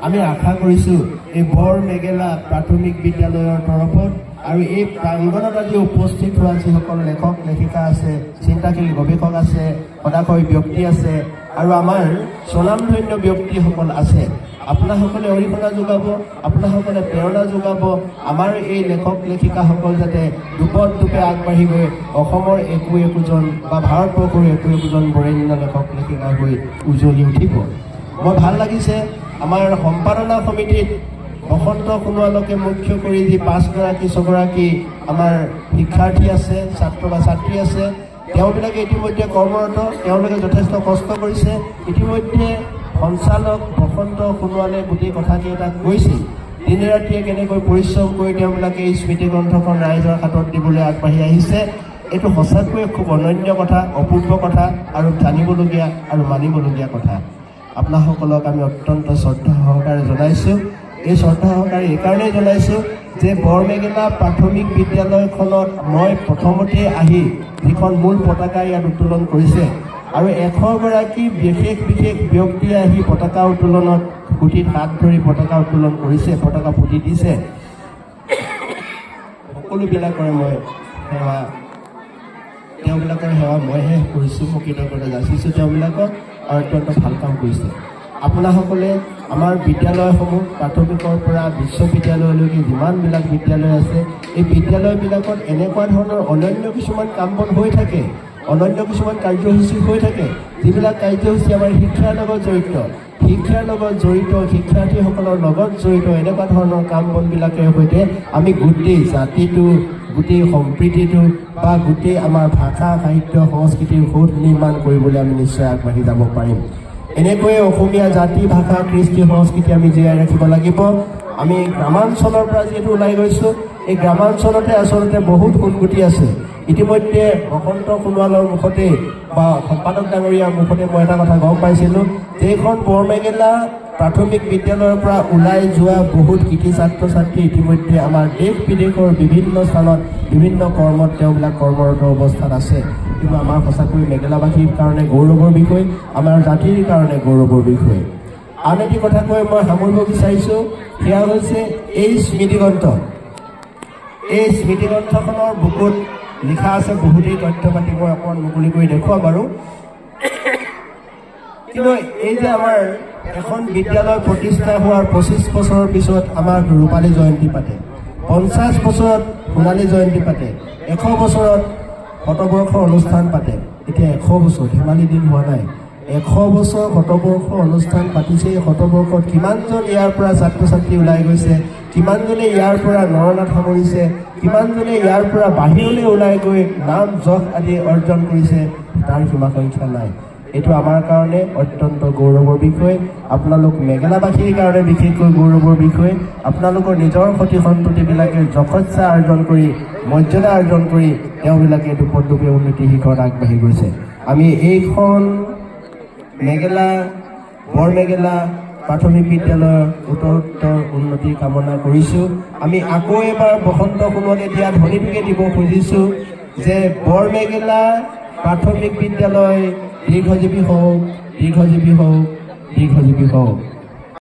আমি আশা কৰিছোঁ এই বৰমেগেলা প্ৰাথমিক বিদ্যালয়ৰ তৰফত আৰু এই প্ৰাংগণত আজি উপস্থিত হোৱা যিসকল লেখক লেখিকা আছে, চিন্তাশীল গৱেষক আছে, সদাশয় ব্যক্তি আছে আৰু আমাৰ স্বনামধন্য ব্যক্তিসকল আছে, আপোনাসকলে অৰিহণা যোগাব, আপোনাসকলে প্ৰেৰণা যোগাব আমাৰ এই লেখক লেখিকাসকল যাতে দুপদ দুপে আগবাঢ়ি গৈ অসমৰ একোজন বা ভাৰতবৰ্ষৰ একোজন বৰেণ্য লেখক লেখিকা হৈ উজ্বলি উঠিব। মোৰ ভাল লাগিছে আমাৰ সম্পাদনা সমিতিত বসন্ত সোণোৱালকে মুখ্য কৰি যি 5গৰাকী আমাৰ শিক্ষাৰ্থী আছে, ছাত্ৰ বা ছাত্ৰী আছে, তেওঁলোকে ইতিমধ্যে কৰ্মৰত, তেওঁলোকে যথেষ্ট কষ্ট কৰিছে। ইতিমধ্যে সঞ্চালক বসন্ত সোণোৱালে গোটেই কথাকেইটা কৈছে, দিনে ৰাতিয়ে কেনেকৈ পৰিশ্ৰম কৰি তেওঁলোকে এই স্মৃতি গ্ৰন্থখন ৰাইজৰ হাতত দিবলৈ আগবাঢ়ি আহিছে। এইটো সঁচাকৈয়ে খুব অনন্য কথা, অপূৰ্ব কথা আৰু জানিবলগীয়া আৰু মানিবলগীয়া কথা। আপোনাসকলক আমি অত্যন্ত শ্ৰদ্ধা সহকাৰে জনাইছোঁ। এই শ্ৰদ্ধা সহকাৰে এইকাৰণেই জনাইছোঁ যে বৰমেগেলা প্ৰাথমিক বিদ্যালয়খনত মই প্ৰথমতে আহি যিখন মূল পতাকা ইয়াত উত্তোলন কৰিছে আৰু 100গৰাকী বিশেষ ব্যক্তিয়ে আহি পতাকা উত্তোলনত খুঁটিত হাত ধৰি পতাকা উত্তোলন কৰিছে, পতাকা ফুটি দিছে। সকলোবিলাকৰে মই তেওঁবিলাকৰ সেৱা মইহে কৰিছোঁ, মই কৃতজ্ঞতা যাচিছোঁ তেওঁবিলাকক আৰু অত্যন্ত ভাল কাম কৰিছে। আপোনাসকলে আমাৰ বিদ্যালয়সমূহ প্ৰাথমিকৰ পৰা বিশ্ববিদ্যালয়লৈকে যিমানবিলাক বিদ্যালয় আছে, এই বিদ্যালয়বিলাকত এনেকুৱা ধৰণৰ অনন্য কিছুমান কাম বন হৈ থাকে, অনন্য কিছুমান কাৰ্যসূচী হৈ থাকে, যিবিলাক কাৰ্যসূচী আমাৰ শিক্ষাৰ লগত জড়িত, শিক্ষাৰ্থীসকলৰ লগত জড়িত এনেকুৱা ধৰণৰ কাম বনবিলাকৰ সৈতে আমি গোটেই জাতিটো, গোটেই সম্প্ৰীতিটো বা গোটেই আমাৰ ভাষা সাহিত্য সংস্কৃতিৰ সৌধ নিৰ্মাণ কৰিবলৈ আমি নিশ্চয় আগবাঢ়ি যাব পাৰিম। এনেকৈয়ে অসমীয়া জাতি ভাষা কৃষ্টি সংস্কৃতি আমি জীয়াই ৰাখিব লাগিব। আমি গ্ৰামাঞ্চলৰ পৰা যিহেতু ওলাই গৈছোঁ, এই গ্ৰামাঞ্চলতে আচলতে বহুত সোণগুটি আছে। ইতিমধ্যে বসন্ত সোণোৱালৰ মুখতে বা সম্পাদক ডাঙৰীয়াৰ মুখতে মই এটা কথা গম পাইছিলোঁ যে এইখন বৰমেগেলা প্ৰাথমিক বিদ্যালয়ৰ পৰা ওলাই যোৱা বহুত কৃতি ছাত্ৰ ছাত্ৰী ইতিমধ্যে আমাৰ দেশ বিদেশৰ বিভিন্ন স্থানত বিভিন্ন কৰ্মত তেওঁবিলাক কৰ্মৰত অৱস্থাত আছে। কিন্তু আমাৰ সঁচাকৈ মেগেলাবাসীৰ কাৰণে গৌৰৱৰ বিষয়, আমাৰ জাতিৰ কাৰণে গৌৰৱৰ বিষয়। আন এটি কথা কৈ মই সামৰিব বিচাৰিছোঁ, সেয়া হৈছে এই স্মৃতিগ্ৰন্থ। এই স্মৃতিগ্ৰন্থখনৰ বুকুত লিখা আছে বহুতেই তথ্য পাতি, মই অকণমান মুকলি কৰি দেখুৱাম বাৰু। কিন্তু এই যে আমাৰ এখন বিদ্যালয় প্ৰতিষ্ঠা হোৱাৰ 25 বছৰৰ পিছত আমাৰ ৰূপালী জয়ন্তী পাতে, 50 বছৰত সোণালী জয়ন্তী পাতে, 100 বছৰত শতবৰ্ষ অনুষ্ঠান পাতে। এতিয়া 100 বছৰ ধেমালি দিন হোৱা নাই, 100 বছৰ শতবৰ্ষ অনুষ্ঠান পাতিছে। এই শতবৰ্ষত কিমানজন ইয়াৰ পৰা ছাত্ৰ ছাত্ৰী ওলাই গৈছে, কিমানজনে ইয়াৰ পৰা নৰনাথ সামৰিছে, কিমানজনে ইয়াৰ পৰা বাহিৰলৈ ওলাই গৈ নাম যশ আদি অৰ্জন কৰিছে, তাৰ সীমা সংখ্যা নাই। এইটো আমাৰ কাৰণে অত্যন্ত গৌৰৱৰ বিষয়, আপোনালোক মেগেলাবাসীৰ কাৰণে বিশেষকৈ গৌৰৱৰ বিষয়। আপোনালোকৰ নিজৰ সতি সন্ততিবিলাকে যশস্যা অৰ্জন কৰি, মৰ্যাদা অৰ্জন কৰি তেওঁবিলাকে দুপদুপে উন্নতি শিখৰত আগবাঢ়ি গৈছে। আমি এইখন বৰমেগেলা প্ৰাথমিক বিদ্যালয়ৰ উত্তৰোত্তৰ উন্নতি কামনা কৰিছোঁ। আমি আকৌ এবাৰ বসন্ত সোণোৱালে দিয়া ধ্বনিটোকে দিব খুজিছোঁ যে বৰমেগেলা প্ৰাথমিক বিদ্যালয় দীৰ্ঘজীৱী হওক, দীৰ্ঘজীৱী হওক, দীৰ্ঘজীৱী হওক।